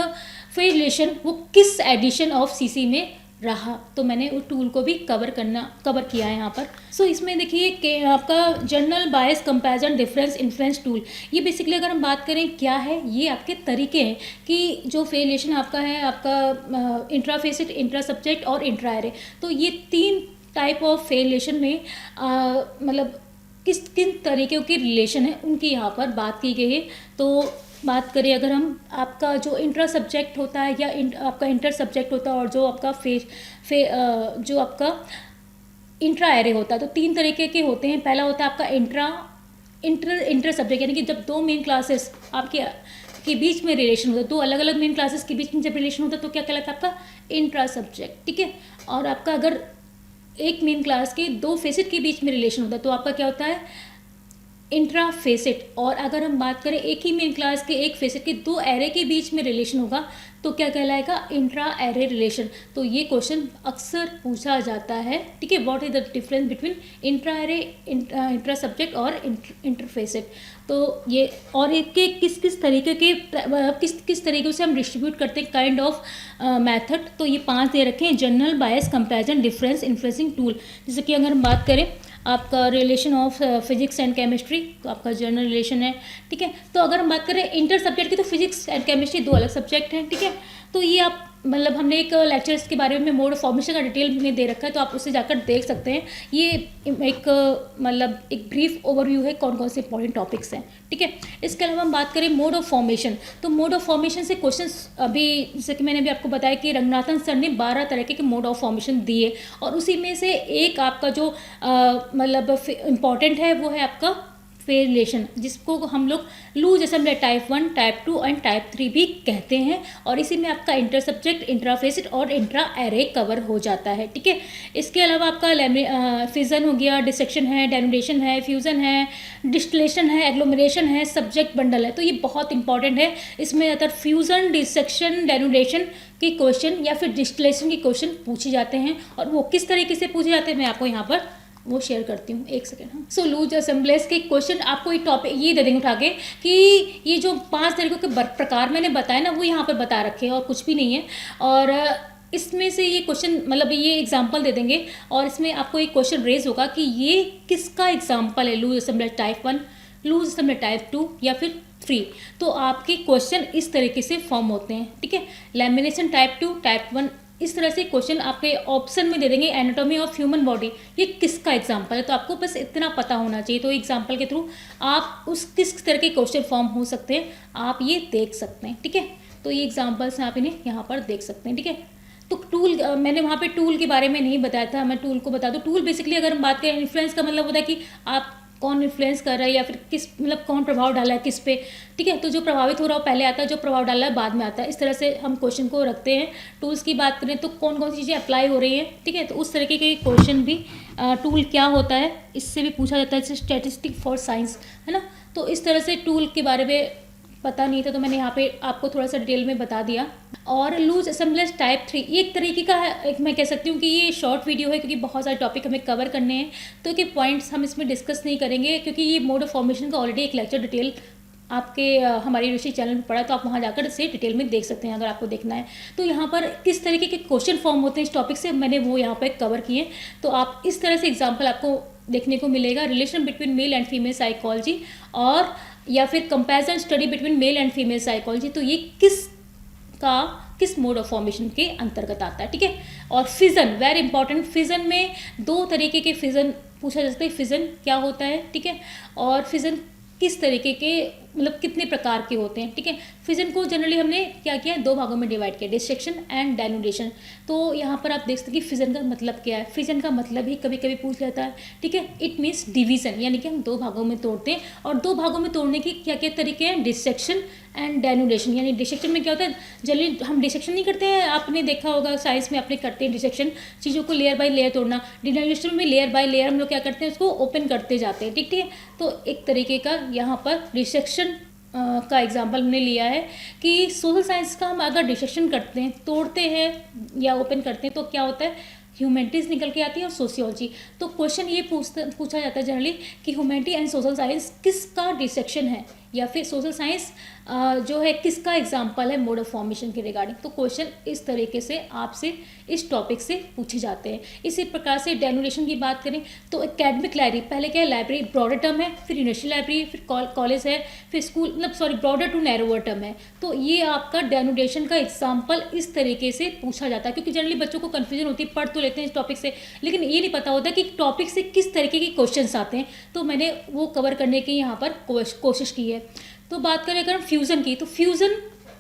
फेलिएशन वो किस एडिशन ऑफ सीसी में रहा, तो मैंने उस टूल को भी कवर किया है यहाँ पर। सो इसमें देखिए कि आपका जनरल बायस कंपैरिजन डिफरेंस इन्फ्लुएंस टूल, ये बेसिकली अगर हम बात करें क्या है, ये आपके तरीके हैं कि जो फेलिएशन आपका है, आपका इंट्रा फेसिट, इंट्रा सब्जेक्ट और इंट्रा एरे, तो ये 3 टाइप ऑफ फेलिएशन में मतलब किन तरीक़ों के रिलेशन है उनकी यहाँ पर बात की गई है। तो बात करें अगर हम, आपका जो इंट्रा सब्जेक्ट होता है या आपका इंटर सब्जेक्ट होता है और जो आपका जो आपका इंट्रा एरे होता है, तो 3 तरीके के होते हैं। पहला होता है आपका इंटर सब्जेक्ट, यानी कि जब 2 मेन क्लासेस के बीच में रिलेशन होता है, 2 अलग अलग मेन क्लासेस के बीच में जब रिलेशन होता है तो क्या कहलाता है आपका इंट्रा सब्जेक्ट, ठीक है। और आपका अगर एक मेन क्लास के 2 फेसिट के बीच में रिलेशन होता है तो आपका क्या होता है इंट्रा फेसिट। और अगर हम बात करें एक ही मेन क्लास के एक फेसिट के 2 एरे के बीच में रिलेशन होगा तो क्या कहलाएगा इंट्रा एरे रिलेशन। तो ये क्वेश्चन अक्सर पूछा जाता है, ठीक है। What is the difference between intra array, intra subject और इंटरफेसिट। तो ये और इसके किस तरीके के किस तरीके से हम डिस्ट्रीब्यूट करते हैं काइंड ऑफ मेथड, तो ये 5 दे रखे हैं। जनरल बायस कंपैरिजन डिफरेंस इन्फ्लुएंसिंग टूल, जैसे कि अगर हम बात करें आपका relation of physics and chemistry, तो आपका जनरल रिलेशन है, ठीक है। तो अगर हम बात करें इंटर सब्जेक्ट की, तो फिजिक्स एंड केमिस्ट्री 2 अलग सब्जेक्ट हैं, ठीक है। तो ये आप, मतलब हमने एक लेक्चर्स के बारे में मोड ऑफ फॉर्मेशन का डिटेल में दे रखा है, तो आप उससे जाकर देख सकते हैं। ये एक मतलब एक ब्रीफ ओवरव्यू है कौन कौन से इंपॉर्टेंट टॉपिक्स हैं, ठीक है। इसके अलावा हम बात करें मोड ऑफ फॉर्मेशन, तो मोड ऑफ फॉर्मेशन से क्वेश्चंस, अभी जैसे कि मैंने अभी आपको बताया कि रंगनाथन सर ने 12 तरह के मोड ऑफ फॉर्मेशन दिए और उसी में से एक आपका जो मतलब इम्पॉर्टेंट है वो है आपका फेलिएशन, जिसको हम लोग loose assembly type 1, type 2 and type 3 भी कहते हैं। और इसी में आपका इंटर सब्जेक्ट, इंट्रा फेसिट और इंट्रा एरे कवर हो जाता है, ठीक है। इसके अलावा आपका फिजन हो गया, डिसेक्शन है, डेनुडेशन है, फ्यूज़न है, डिस्टिलेशन है, एग्लोमरेशन है, सब्जेक्ट बंडल है। तो ये बहुत इंपॉर्टेंट है। इसमें ज़्यादातर फ्यूज़न, डिसेक्शन, डेनुडेशन के क्वेश्चन या फिर डिस्टिलेशन के क्वेश्चन पूछे जाते हैं। और वो किस तरीके से पूछे जाते हैं मैं आपको यहाँ पर वो शेयर करती हूँ, एक सेकेंड। हाँ, सो लूज असेंबलीज के क्वेश्चन आपको एक टॉपिक ये दे देंगे उठा के कि ये जो 5 तरीकों के प्रकार मैंने बताया ना, वो यहाँ पर बता रखे हैं और कुछ भी नहीं है। और इसमें से ये क्वेश्चन, मतलब ये एग्जाम्पल दे देंगे और इसमें आपको एक क्वेश्चन रेज होगा कि ये किसका एग्जाम्पल है, loose assembly type 1, loose assembly type 2 या फिर 3। तो आपके क्वेश्चन इस तरीके से फॉर्म होते हैं, ठीक है। लैमिनेशन टाइप 2, टाइप 1, इस तरह से क्वेश्चन आपके ऑप्शन में दे देंगे। एनाटॉमी ऑफ ह्यूमन बॉडी, ये किसका एग्जाम्पल है, तो आपको बस इतना पता होना चाहिए। तो एग्जाम्पल के थ्रू आप उस किस तरह के क्वेश्चन फॉर्म हो सकते हैं आप ये देख सकते हैं, ठीक है। तो ये एग्जाम्पल्स आप इन्हें यहाँ पर देख सकते हैं, ठीक है। तो टूल, मैंने वहाँ पे टूल के बारे में नहीं बताया था, मैं टूल को बता दूँ। टूल बेसिकली अगर हम बात करें, इन्फ्लुएंस का मतलब होता है कि आप कौन इन्फ्लुएंस कर रहा है या फिर किस, मतलब कौन प्रभाव डाला है किस पे, ठीक है। तो जो प्रभावित हो रहा हो पहले आता है, जो प्रभाव डाला है बाद में आता है। इस तरह से हम क्वेश्चन को रखते हैं। टूल्स की बात करें तो कौन कौन सी चीज़ें अप्लाई हो रही हैं, ठीक है। तो उस तरीके के क्वेश्चन भी टूल क्या होता है इससे भी पूछा जाता है, जैसे स्टैटिस्टिक फॉर साइंस, है ना। तो इस तरह से टूल के बारे में पता नहीं था तो मैंने यहाँ पे आपको थोड़ा सा डिटेल में बता दिया। और लूज असेंबलीज टाइप 3 ये एक तरीके का है, एक मैं कह सकती हूँ कि ये शॉर्ट वीडियो है क्योंकि बहुत सारे टॉपिक हमें कवर करने हैं, तो कि पॉइंट्स हम इसमें डिस्कस नहीं करेंगे क्योंकि ये मोड ऑफ फॉर्मेशन का ऑलरेडी एक लेक्चर डिटेल आपके हमारी यूनिवर्सिटी चैनल में पढ़ा, तो आप वहाँ जाकर इसे डिटेल में देख सकते हैं अगर आपको देखना है। तो यहाँ पर किस तरीके के क्वेश्चन फॉर्म होते हैं इस टॉपिक से, मैंने वो यहाँ पर कवर किए। तो आप इस तरह से एग्जाम्पल आपको देखने को मिलेगा। Relation between male and female psychology और या फिर comparison study between male and female psychology, तो ये किस का किस मोड ऑफ फॉर्मेशन के अंतर्गत आता है, ठीक है। और फिजन, वेरी इंपॉर्टेंट, फिजन में दो तरीके के फिजन पूछा जा सकता है, फिजन क्या होता है, ठीक है, और फिजन किस तरीके के मतलब कितने प्रकार के होते हैं, ठीक है। फिजन को जनरली हमने क्या किया है, दो भागों में डिवाइड किया, डिसेक्शन एंड डेनुडेशन। तो यहाँ पर आप देख सकते हैं कि फिजन का मतलब क्या है। फिजन का मतलब ही कभी कभी पूछ लेता है, ठीक है। इट मीन्स डिवीजन, यानी कि हम दो भागों में तोड़ते हैं। और दो भागों में तोड़ने के क्या क्या तरीके हैं, डिसेक्शन एंड डेनुडेशन। यानी डिसेक्शन में क्या होता है, जनरली हम डिसेक्शन नहीं करते हैं, आपने देखा होगा साइंस में आपने करते हैं डिसेक्शन, चीज़ों को लेयर बाय लेयर तोड़ना। डेनुडेशन में लेयर बाय लेयर हम लोग क्या करते हैं, उसको ओपन करते जाते हैं, ठीक है। तो एक तरीके का यहाँ पर डिसेक्शन का एग्जाम्पल हमने लिया है कि सोशल साइंस का हम अगर डिसेक्शन करते हैं, तोड़ते हैं या ओपन करते हैं, तो क्या होता है, ह्यूमैनिटीज़ निकल के आती है और सोशियोलॉजी। तो क्वेश्चन ये पूछा जाता है जनरली कि ह्यूमैनिटी एंड सोशल साइंस किसका डिसेक्शन है, या फिर सोशल साइंस जो है किसका एग्जाम्पल है मोड ऑफ फॉर्मेशन के रिगार्डिंग। तो क्वेश्चन इस तरीके से आपसे इस टॉपिक से पूछे जाते हैं। इसी प्रकार से डेनुडेशन की बात करें तो एकेडमिक लाइब्रेरी, पहले क्या है, लाइब्रेरी ब्रॉडर टर्म है, फिर यूनिवर्सिटी लाइब्रेरी, फिर कॉलेज है, फिर स्कूल, मतलब sorry broader to narrower term है। तो ये आपका डेनुडेशन का एग्जाम्पल इस तरीके से पूछा जाता है, क्योंकि जनरली बच्चों को कन्फ्यूजन होती है, पढ़ तो लेते हैं इस टॉपिक से, लेकिन ये नहीं पता होता कि टॉपिक से किस तरीके के क्वेश्चन आते हैं। तो मैंने वो कवर करने की यहाँ पर कोशिश की है। तो बात करें अगर हम फ्यूज़न की, तो फ्यूज़न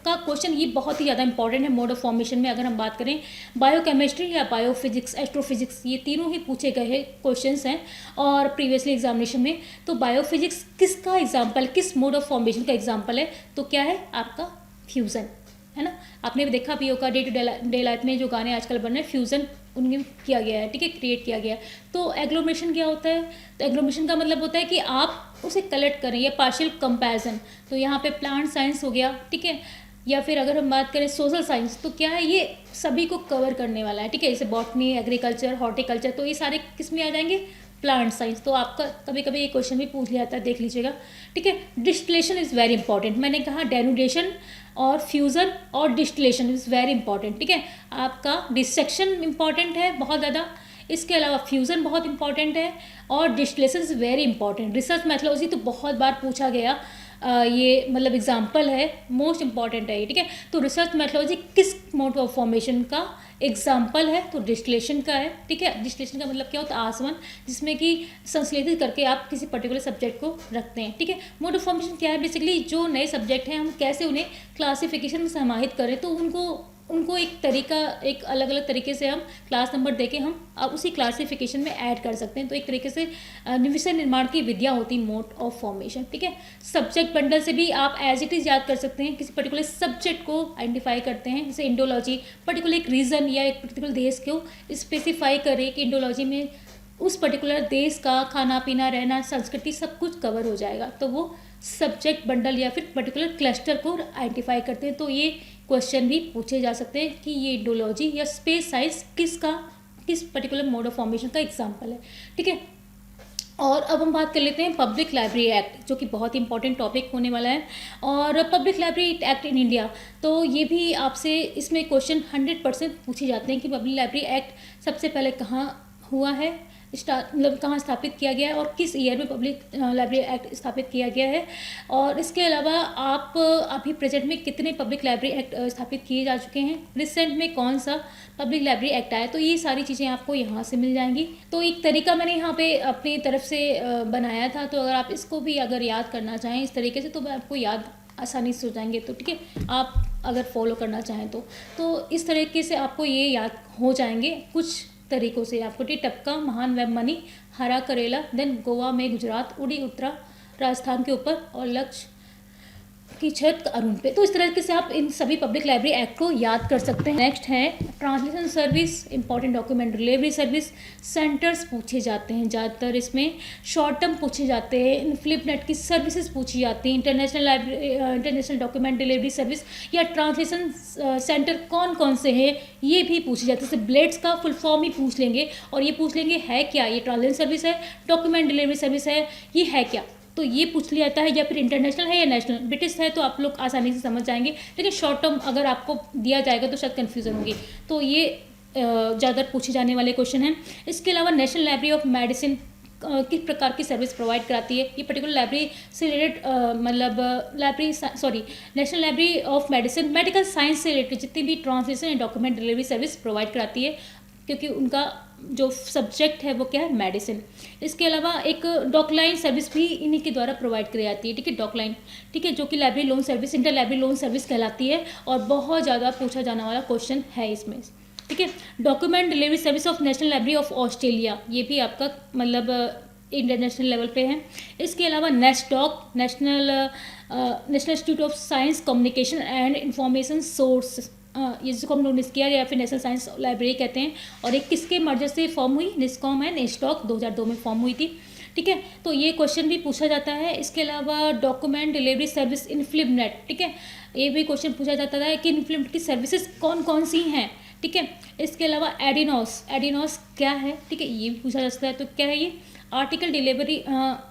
का क्वेश्चन ये बहुत ही ज़्यादा इंपॉर्टेंट है मोड ऑफ फॉर्मेशन में। अगर हम बात करें बायोकेमिस्ट्री या बायोफिजिक्स, एस्ट्रोफिजिक्स, ये तीनों ही पूछे गए क्वेश्चंस हैं और प्रीवियसली एग्जामिनेशन में। तो बायोफिजिक्स किसका एग्जाम्पल, किस मोड ऑफ फॉर्मेशन का एग्जाम्पल है, तो क्या है आपका फ्यूज़न, है ना। आपने देखा भी होगा डे टू डे लाइफ में जो गाने आजकल बन रहे हैं, फ्यूज़न उनमें किया गया है, ठीक है, क्रिएट किया गया है। तो एग्लोमेशन क्या होता है, तो एग्लोमेशन का मतलब होता है कि आप उसे कलेक्ट करें, या पार्शियल कंपैरिजन। तो यहाँ पे प्लांट साइंस हो गया, ठीक है, या फिर अगर हम बात करें सोशल साइंस, तो क्या है, ये सभी को कवर करने वाला है, ठीक है। जैसे बॉटनी, एग्रीकल्चर, हॉर्टिकल्चर, तो ये सारे किस में आ जाएंगे, प्लांट साइंस। तो आपका कभी कभी ये क्वेश्चन भी पूछ लिया जाता है, देख लीजिएगा, ठीक है। डिस्टिलेशन इज़ वेरी इंपॉर्टेंट, मैंने कहा डेनुडेशन और फ्यूज़न और डिस्टिलेशन इज़ वेरी इंपॉर्टेंट, ठीक है। आपका डिसेक्शन इंपॉर्टेंट है बहुत ज़्यादा, इसके अलावा फ्यूज़न बहुत इंपॉर्टेंट है, और distillation is very important. Research methodology तो बहुत बार पूछा गया, ये मतलब एग्जाम्पल है, मोस्ट इंपॉर्टेंट है ये, ठीक है। तो रिसर्च मेथोडोलॉजी किस मोड ऑफ फॉर्मेशन का एग्जाम्पल है, तो डिस्टिलेशन का है, ठीक है। डिस्टिलेशन का मतलब क्या होता है, आसवन, जिसमें कि संश्लेषित करके आप किसी पर्टिकुलर सब्जेक्ट को रखते हैं, ठीक है। मोड ऑफ फॉर्मेशन क्या है, बेसिकली जो नए सब्जेक्ट हैं हम कैसे उन्हें क्लासिफिकेशन में समाहित करें। तो उनको एक तरीका, एक अलग अलग तरीके से हम क्लास नंबर देके हम अब उसी क्लासिफिकेशन में ऐड कर सकते हैं। तो एक तरीके से विषय निर्माण की विधियाँ होती मोड ऑफ फॉर्मेशन, ठीक है। सब्जेक्ट बंडल से भी आप एज इट इज़ याद कर सकते हैं, किसी पर्टिकुलर सब्जेक्ट को आइडेंटिफाई करते हैं, जैसे इंडोलॉजी, पर्टिकुलर एक रीजन या एक पर्टिकुलर देश को स्पेसिफाई करे कि इंडोलॉजी में उस पर्टिकुलर देश का खाना पीना, रहना, संस्कृति सब कुछ कवर हो जाएगा। तो वो सब्जेक्ट बंडल या फिर पर्टिकुलर क्लस्टर को आइडेंटिफाई करते हैं। तो ये क्वेश्चन भी पूछे जा सकते हैं कि ये इंडोलॉजी या स्पेस साइंस किस पर्टिकुलर मोड ऑफ फॉर्मेशन का एग्जाम्पल है, ठीक है। और अब हम बात कर लेते हैं पब्लिक लाइब्रेरी एक्ट, जो कि बहुत इंपॉर्टेंट टॉपिक होने वाला है। और public library act in India, तो ये भी आपसे इसमें क्वेश्चन 100% पूछे जाते हैं कि पब्लिक लाइब्रेरी एक्ट सबसे पहले कहाँ हुआ है, मतलब कहाँ स्थापित किया गया है, और किस ईयर में पब्लिक लाइब्रेरी एक्ट स्थापित किया गया है। और इसके अलावा आप अभी प्रेजेंट में कितने पब्लिक लाइब्रेरी एक्ट स्थापित किए जा चुके हैं, रिसेंट में कौन सा पब्लिक लाइब्रेरी एक्ट आया, तो ये सारी चीज़ें आपको यहाँ से मिल जाएंगी। तो एक तरीका मैंने यहाँ पे अपनी तरफ से बनाया था, तो अगर आप इसको भी अगर याद करना चाहें इस तरीके से, तो मैं आपको याद आसानी से हो जाएंगे। तो ठीक है, आप अगर फॉलो करना चाहें तो इस तरीके से आपको ये याद हो जाएंगे कुछ तरीकों से। आपको टपका, महान वेब मनी, हरा करेला, देन गोवा में गुजरात, उड़ी उत्तरा राजस्थान के ऊपर, और लक्ष्य की छत अरुण पे। तो इस तरीके से आप इन सभी पब्लिक लाइब्रेरी एक्ट को याद कर सकते हैं। नेक्स्ट है translation service, important document delivery service, centres पूछे जाते हैं ज़्यादातर, इसमें शॉर्ट टर्म पूछे जाते हैं, फ्लिपनेट की सर्विसेज पूछी जाती हैं, इंटरनेशनल डॉक्यूमेंट डिलीवरी सर्विस या ट्रांसलेशन सेंटर कौन कौन से हैं ये भी पूछे जाते हैं। जैसे ब्लेड्स का फुल फॉर्म ही पूछ लेंगे, और ये पूछ लेंगे है क्या, ये ट्रांसलेशन सर्विस है, डॉक्यूमेंट डिलीवरी सर्विस है, ये है क्या, तो ये पूछ लिया जाता है। या फिर इंटरनेशनल है या नेशनल, ब्रिटिश है तो आप लोग आसानी से समझ जाएंगे, लेकिन शॉर्ट टर्म अगर आपको दिया जाएगा तो शायद कन्फ्यूज़न होगी। तो ये ज़्यादा पूछे जाने वाले क्वेश्चन हैं। इसके अलावा नेशनल लाइब्रेरी ऑफ मेडिसिन किस प्रकार की सर्विस प्रोवाइड कराती है। ये पर्टिकुलर लाइब्रेरी से रिलेटेड मतलब national library of medicine medical science से रिलेटेड जितनी भी translation and document delivery service provide कराती है, क्योंकि उनका जो सब्जेक्ट है वो क्या है, मेडिसिन। इसके अलावा एक डॉकलाइन सर्विस भी इन्हीं के द्वारा प्रोवाइड की जाती है, ठीक है, डॉकलाइन, ठीक है, जो कि library loan service, inter library loan service कहलाती है और बहुत ज़्यादा पूछा जाने वाला क्वेश्चन है इसमें, ठीक है। Document delivery service of national library of Australia, ये भी आपका मतलब इंटरनेशनल लेवल पे है। इसके अलावा नेस्टॉक, national institute of science communication and information source, ये जिसको हम लोग निस्कियर या फिर नेशनल साइंस लाइब्रेरी कहते हैं, और एक किसके मर्जर से फॉर्म हुई, निस्कॉम एंड नेस्टॉक 2002 में फॉर्म हुई थी, ठीक है। तो ये क्वेश्चन भी पूछा जाता है। इसके अलावा डॉक्यूमेंट डिलीवरी सर्विस इन फिल्मनेट, ठीक है, ये भी क्वेश्चन पूछा जाता है कि इन फिल्म की सर्विसेज कौन कौन सी हैं, ठीक है। इसके अलावा एडिनोस क्या है, ठीक है, ये भी पूछा जा सकता है। तो क्या है ये, article delivery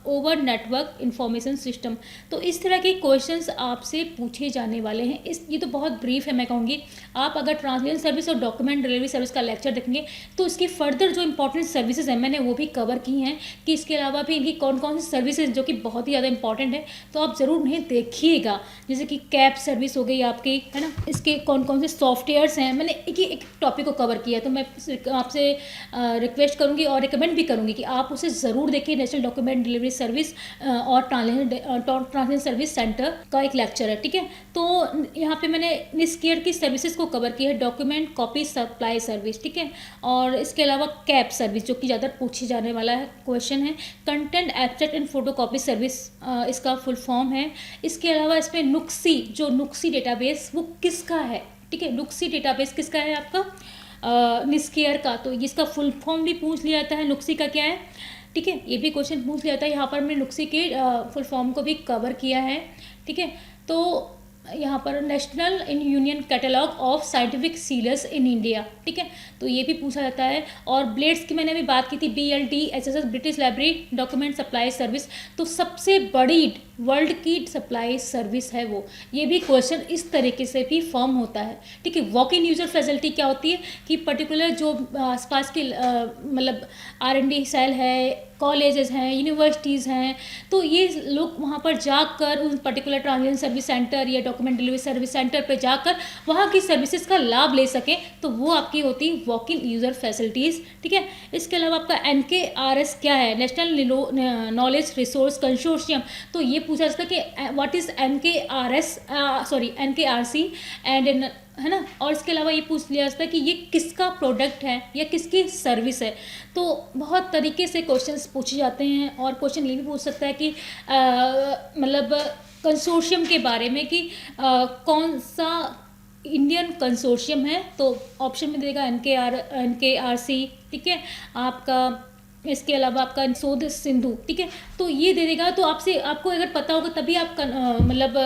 over network information system. तो इस तरह के क्वेश्चंस आपसे पूछे जाने वाले हैं। ये तो बहुत ब्रीफ है, मैं कहूँगी आप अगर ट्रांसलेशन सर्विस और डॉक्यूमेंट डिलीवरी सर्विस का लेक्चर देखेंगे तो इसकी फर्दर जो इंपॉर्टेंट सर्विसेज हैं मैंने वो भी कवर की हैं, कि इसके अलावा भी इनकी कौन कौन सी सर्विसेज जो कि बहुत ही ज़्यादा इंपॉर्टेंट है, तो आप ज़रूर उन्हें देखिएगा। जैसे कि कैब सर्विस हो गई आपकी, है ना, इसके कौन कौन से सॉफ्टवेयर्स हैं, मैंने एक टॉपिक को कवर किया। तो मैं आपसे रिक्वेस्ट करूँगी और रिकमेंड भी करूँगी कि आप उसे ज़रूर देखिए। नेशनल डॉक्यूमेंट डिलीवरी सर्विस और ट्रांसलेशन सर्विस सेंटर का एक लेक्चर है, ठीक है। तो यहाँ पे मैंने निस्कियर की सर्विसेज को कवर किया है, डॉक्यूमेंट कॉपी सप्लाई सर्विस, ठीक है, और इसके अलावा कैब सर्विस जो कि ज़्यादा पूछी जाने वाला है क्वेश्चन है। Content abstract and photo copy service इसका फुल फॉर्म है। इसके अलावा इसमें नुक्सी डेटाबेस वो किसका है, ठीक है, नुक्सी डेटाबेस किसका है आपका, निस्कियर का। तो इसका फुल फॉर्म भी पूछ लिया जाता है, नुक्सी का क्या है, ठीक है, ये भी क्वेश्चन पूछ लिया जाता है। यहाँ पर मैंने नुक्सी के फुल फॉर्म को भी कवर किया है, ठीक है। तो यहाँ पर national in union catalogue of scientific sealers in India, ठीक है, तो ये भी पूछा जाता है। और ब्लेड्स की मैंने अभी बात की थी, BLDSS British library document supply service, तो सबसे बड़ी वर्ल्ड की सप्लाई सर्विस है वो। ये भी क्वेश्चन इस तरीके से भी फॉर्म होता है, ठीक है। वॉक इन यूजर फैसिलिटी क्या होती है कि पर्टिकुलर जो आसपास के मतलब R&D सेल है, कॉलेजेस हैं, यूनिवर्सिटीज़ हैं, तो ये लोग वहाँ पर जाकर उन पर्टिकुलर ट्रांसलेशन सर्विस सेंटर या डॉक्यूमेंट डिलीवरी सर्विस सेंटर पर जाकर वहाँ की सर्विसेज का लाभ ले सकें, तो वो आपकी होती है वॉक इन यूज़र फैसिलिटीज़, ठीक है। इसके अलावा आपका NKRS क्या है, नेशनल नॉलेज रिसोर्स कंसोर्शियम, तो ये पूछा जाता है कि व्हाट इज़ NKRC एंड, है ना। और इसके अलावा ये पूछ लिया जाता है कि ये किसका प्रोडक्ट है या किसकी सर्विस है। तो बहुत तरीके से क्वेश्चंस पूछे जाते हैं। और क्वेश्चन ये भी पूछ सकता है कि मतलब कंसोर्शियम के बारे में कि कौन सा इंडियन कंसोर्शियम है, तो ऑप्शन में देगा NKRC, ठीक है, आपका इसके अलावा आपका शोध सिंधु, ठीक है, तो ये दे देगा। तो आपको अगर पता होगा तभी आप मतलब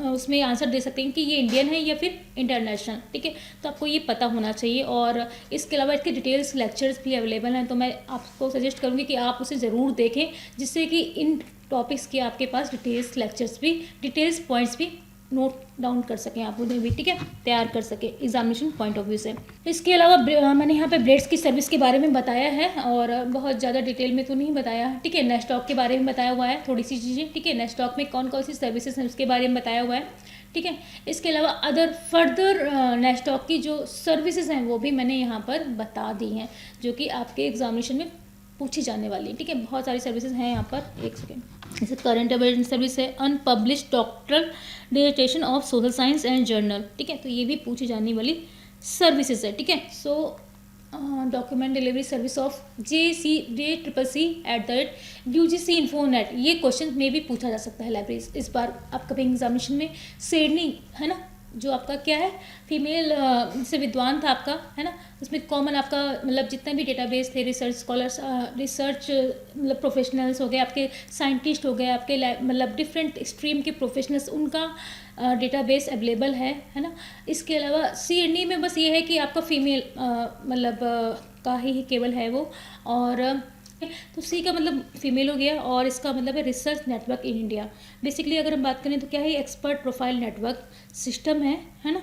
उसमें आंसर दे सकते हैं कि ये इंडियन है या फिर इंटरनेशनल, ठीक है, तो आपको ये पता होना चाहिए। और इसके अलावा इसके डिटेल्स लेक्चर्स भी अवेलेबल हैं, तो मैं आपको सजेस्ट करूँगी कि आप उसे ज़रूर देखें, जिससे कि इन टॉपिक्स के आपके पास डिटेल्स पॉइंट्स भी नोट डाउन कर सकें, आप उन्हें भी, ठीक है, तैयार कर सकें एग्जामिनेशन पॉइंट ऑफ व्यू से। इसके अलावा मैंने यहाँ पे ब्लेड्स की सर्विस के बारे में बताया है, और बहुत ज़्यादा डिटेल में तो नहीं बताया, ठीक है। नेस्टॉक के बारे में बताया हुआ है थोड़ी सी चीज़ें, ठीक है, नेस्टॉक में कौन कौन सी सर्विसेज हैं उसके बारे में बताया हुआ है, ठीक है। इसके अलावा अदर फर्दर नेस्टॉक की जो सर्विसेज हैं वो भी मैंने यहाँ पर बता दी हैं, जो कि आपके एग्जामिनेशन में पूछी जाने वाली, ठीक है। बहुत सारी सर्विसेज हैं यहाँ पर, एक सेकेंड। जैसे करंट अवेयरनेस सर्विस है, unpublished doctoral dissertation of social science and journal, ठीक है, तो ये भी पूछी जाने वाली सर्विसेज है, ठीक है। So document delivery service of JCCC@UGC Infonet, ये क्वेश्चन में भी पूछा जा सकता है लाइब्रेरी इस बार अपकमिंग एग्जामिनेशन में। सेडनी, है ना, जो आपका क्या है, फीमेल से विद्वान था आपका, है ना, उसमें कॉमन आपका मतलब जितने भी डेटाबेस थे, रिसर्च स्कॉलर्स, रिसर्च मतलब प्रोफेशनल्स हो गए आपके, साइंटिस्ट हो गए आपके, मतलब डिफरेंट स्ट्रीम के प्रोफेशनल्स, उनका डेटाबेस अवेलेबल है ना। इसके अलावा CND में बस ये है कि आपका फीमेल मतलब का ही केवल है वो, और तो C का मतलब फीमेल हो गया, और इसका मतलब है research network in India. Basically अगर हम बात करें तो क्या है, एक्सपर्ट प्रोफाइल नेटवर्क सिस्टम है ना।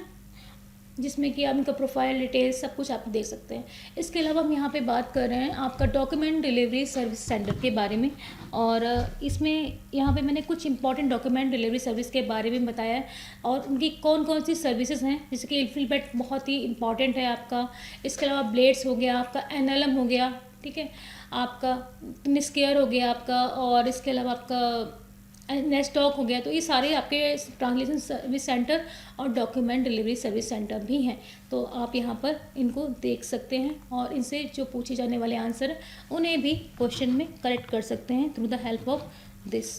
जिसमें कि आप इनका प्रोफाइल डिटेल्स सब कुछ आप देख सकते हैं। इसके अलावा हम यहाँ पे बात कर रहे हैं आपका डॉक्यूमेंट डिलीवरी सर्विस सेंटर के बारे में, और इसमें यहाँ पे मैंने कुछ इंपॉर्टेंट डॉक्यूमेंट डिलीवरी सर्विस के बारे में बताया है और उनकी कौन कौन सी सर्विसेज हैं, जैसे कि इन्फिलबेट बहुत ही इंपॉर्टेंट है आपका। इसके अलावा ब्लेड्स हो गया, आपका एनएलएम हो गया, ठीक है, आपका निस्केयर हो गया आपका, और इसके अलावा आपका नेस्टॉक हो गया। तो ये सारे आपके ट्रांसलेशन सर्विस सेंटर और डॉक्यूमेंट डिलीवरी सर्विस सेंटर भी हैं। तो आप यहाँ पर इनको देख सकते हैं और इनसे जो पूछे जाने वाले आंसर हैं उन्हें भी क्वेश्चन में करेक्ट कर सकते हैं through the help of this.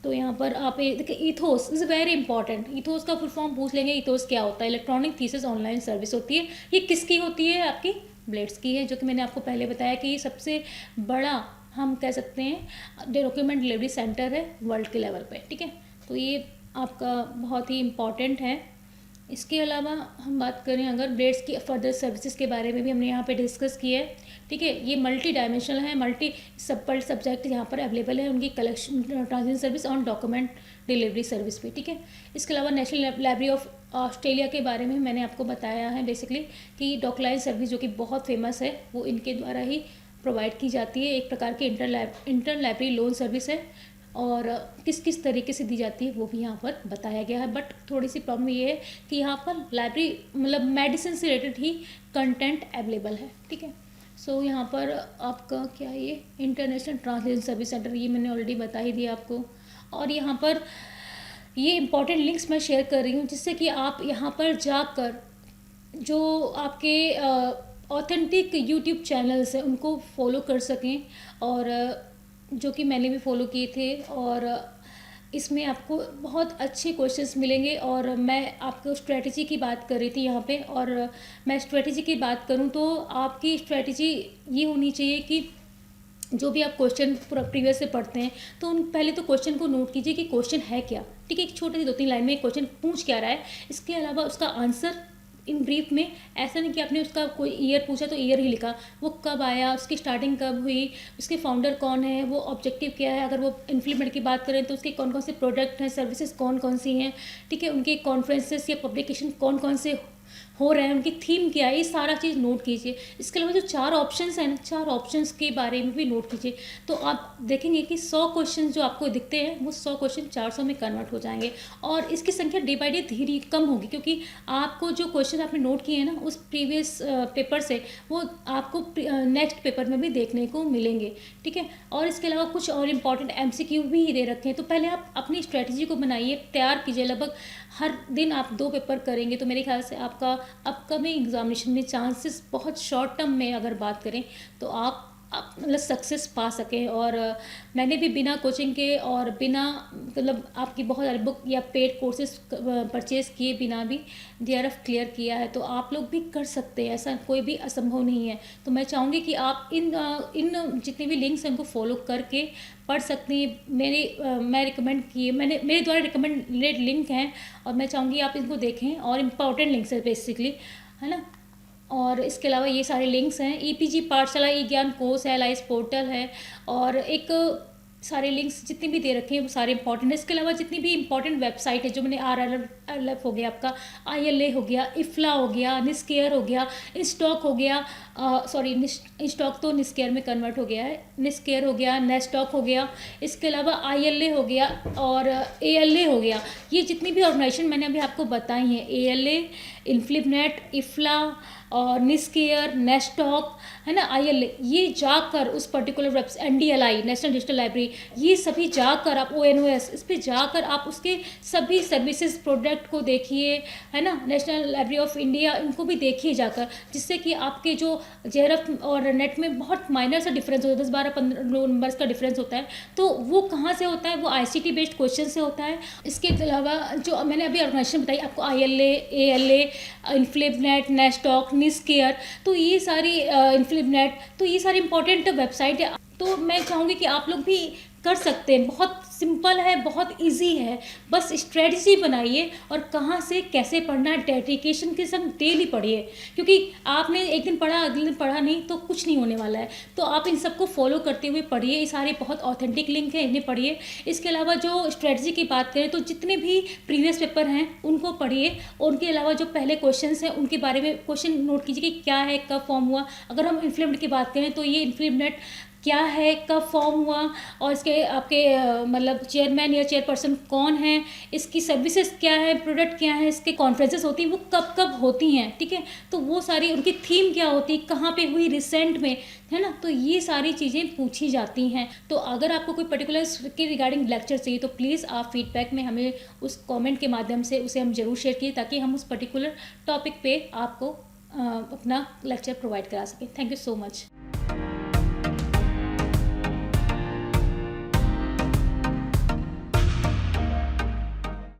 तो यहाँ पर आप देखिए, ethos is very important. Ethos का फुल फॉर्म पूछ लेंगे, ईथोस क्या होता है। इलेक्ट्रॉनिक थीसिस ऑनलाइन सर्विस होती है। ये किसकी होती है? आपकी ब्लेड्स की है, जो कि मैंने आपको पहले बताया कि ये सबसे बड़ा हम कह सकते हैं डॉक्यूमेंट डिलीवरी सेंटर है वर्ल्ड के लेवल पे, ठीक है। तो ये आपका बहुत ही इम्पॉर्टेंट है। इसके अलावा हम बात करें अगर ब्लेड्स की फर्दर सर्विसेज के बारे में भी हमने यहाँ पे डिस्कस किया है, ठीक है। ये मल्टी डायमेंशनल है, मल्टी सब्जेक्ट यहाँ पर अवेलेबल है उनकी कलेक्शन ट्रांसलेशन सर्विस और डॉक्यूमेंट डिलीवरी सर्विस भी, ठीक है। इसके अलावा नेशनल लाइब्रेरी ऑफ ऑस्ट्रेलिया के बारे में मैंने आपको बताया है बेसिकली कि डॉकलाइन सर्विस जो कि बहुत फेमस है वो इनके द्वारा ही प्रोवाइड की जाती है। एक प्रकार की इंटर लाइब्रेरी लोन सर्विस है और किस किस तरीके से दी जाती है वो भी यहाँ पर बताया गया है। बट थोड़ी सी प्रॉब्लम ये है कि यहाँ पर लाइब्रेरी मतलब मेडिसिन से रिलेटेड ही कंटेंट अवेलेबल है, ठीक है। सो यहाँ पर आपका क्या है, ये इंटरनेशनल ट्रांसलेशन सर्विस सेंटर, ये मैंने ऑलरेडी बता ही दिया आपको। और यहाँ पर ये इंपॉर्टेंट लिंक्स मैं शेयर कर रही हूँ जिससे कि आप यहाँ पर जाकर जो आपके ऑथेंटिक यूट्यूब चैनल्स हैं उनको फॉलो कर सकें, और जो कि मैंने भी फॉलो किए थे। और इसमें आपको बहुत अच्छे क्वेश्चंस मिलेंगे। और मैं आपको स्ट्रेटजी की बात कर रही थी यहाँ पे, और मैं स्ट्रेटजी की बात करूँ तो आपकी स्ट्रेटजी ये होनी चाहिए कि जो भी आप क्वेश्चन प्रीवियस से पढ़ते हैं तो उन पहले तो क्वेश्चन को नोट कीजिए कि क्वेश्चन है क्या, ठीक है। एक छोटी सी 2-3 लाइन में क्वेश्चन पूछ क्या रहा है, इसके अलावा उसका आंसर इन ब्रीफ में। ऐसा नहीं कि आपने उसका कोई ईयर पूछा तो ईयर ही लिखा, वो कब आया, उसकी स्टार्टिंग कब हुई, उसके फाउंडर कौन है, वो ऑब्जेक्टिव क्या है। अगर वो इन्फ्लीमेंट की बात करें तो उसके कौन कौन से प्रोडक्ट हैं, सर्विसेज कौन कौन सी हैं, ठीक है, उनके कॉन्फ्रेंसेस या पब्लिकेशन कौन कौन से हो रहे हैं, उनकी थीम क्या है, ये सारा चीज़ नोट कीजिए। इसके अलावा जो 4 ऑप्शंस हैं ना, 4 ऑप्शंस के बारे में भी नोट कीजिए। तो आप देखेंगे कि 100 क्वेश्चन जो आपको दिखते हैं वो 100 क्वेश्चन 400 में कन्वर्ट हो जाएंगे, और इसकी संख्या डे बाई डे धीरे कम होगी, क्योंकि आपको जो क्वेश्चन आपने नोट किए हैं ना उस प्रीवियस पेपर से वो आपको नेक्स्ट पेपर में भी देखने को मिलेंगे, ठीक है। और इसके अलावा कुछ और इम्पॉर्टेंट MCQ भी दे रखे हैं। तो पहले आप अपनी स्ट्रेटजी को बनाइए, तैयार कीजिए। लगभग हर दिन आप 2 पेपर करेंगे तो मेरे ख्याल से आपका अपकमिंग एग्जामिनेशन में चांसेस बहुत शॉर्ट टर्म में अगर बात करें तो आप मतलब सक्सेस पा सकें। और मैंने भी बिना कोचिंग के और बिना मतलब आपकी बहुत सारी बुक या पेड कोर्सेज परचेज़ किए बिना भी DRF क्लियर किया है। तो आप लोग भी कर सकते हैं, ऐसा कोई भी असंभव नहीं है। तो मैं चाहूँगी कि आप इन जितने भी लिंक्स हैं उनको फॉलो करके पढ़ सकते हैं। मैं रिकमेंड किए, मैंने मेरे द्वारा रिकमेंडेड लिंक हैं और मैं चाहूँगी आप इनको देखें, और इम्पॉर्टेंट लिंक्स है बेसिकली, है ना। और इसके अलावा ये सारे लिंक्स हैं। EPG पाठशाला ई ज्ञान कोर्स है, लाइस पोर्टल है, और एक सारे लिंक्स जितने भी दे रखे हैं वो सारे इंपॉर्टेंट है। इसके अलावा जितनी भी इंपॉर्टेंट वेबसाइट है जो मैंने RLF हो गया, आपका ILA हो गया, IFLA हो गया, निस्केयर हो गया, इंस्टॉक हो गया, सॉरी इंस्टॉक तो निस्केयर में कन्वर्ट हो गया है, निस्केयर हो गया, नेस्टॉक हो गया, इसके अलावा ILA हो गया और ALA हो गया। ये जितनी भी ऑर्गेनाइजेशन मैंने अभी आपको बताई हैं, ALA, इन्फ्लिबनेट, IFLA और निस्केयर, नेस्टॉक, है ना, ILA, ये जाकर उस particular website NDLI national digital library, ये सभी जाकर आप ONOS इस पर जाकर आप उसके सभी सर्विसेज प्रोडक्ट को देखिए, है ना, नेशनल लाइब्रेरी ऑफ इंडिया, इनको भी देखिए जाकर, जिससे कि आपके जो JRF और नेट में बहुत माइनर सा डिफरेंस होता है, 10, 12, 15 नंबर्स का डिफरेंस होता है। तो वो कहाँ से होता है? वो ICT बेस्ड क्वेश्चन से होता है। इसके अलावा जो मैंने अभी ऑर्गेनाइजेशन बताई आपको, ILA, ALA, इन्फ्लिबनेट, नेस्टॉक, निस्केयर, तो ये सारी इन्फ्लिबनेट, तो ये सारी इंपॉर्टेंट वेबसाइट है। तो मैं चाहूँगी कि आप लोग भी कर सकते हैं। बहुत सिंपल है, बहुत इजी है। बस स्ट्रेटजी बनाइए और कहाँ से कैसे पढ़ना है, डेडिकेशन के संग डेली पढ़िए, क्योंकि आपने एक दिन पढ़ा अगले दिन पढ़ा नहीं तो कुछ नहीं होने वाला है। तो आप इन सबको फॉलो करते हुए पढ़िए। ये सारे बहुत ऑथेंटिक लिंक है, इन्हें पढ़िए। इसके अलावा जो स्ट्रेटजी की बात करें तो जितने भी प्रीवियस पेपर हैं उनको पढ़िए, और उनके अलावा जो पहले क्वेश्चंस हैं उनके बारे में क्वेश्चन नोट कीजिए कि क्या है, कब फॉर्म हुआ। अगर हम इन्फ्लेमेट की बात करें तो ये इन्फ्लेमेट क्या है, कब फॉर्म हुआ, और इसके आपके मतलब चेयरमैन या चेयरपर्सन कौन है, इसकी सर्विसेज क्या है, प्रोडक्ट क्या है, इसके कॉन्फ्रेंसेस होती हैं वो कब कब होती हैं, ठीक है। तो वो सारी उनकी थीम क्या होती है, कहाँ पे हुई रिसेंट में, है ना। तो ये सारी चीज़ें पूछी जाती हैं। तो अगर आपको कोई पर्टिकुलर के रिगार्डिंग लेक्चर चाहिए तो प्लीज़ आप फीडबैक में हमें उस कमेंट के माध्यम से उसे हम जरूर शेयर किए, ताकि हम उस पर्टिकुलर टॉपिक पे आपको अपना लेक्चर प्रोवाइड करा सकें। Thank you so much.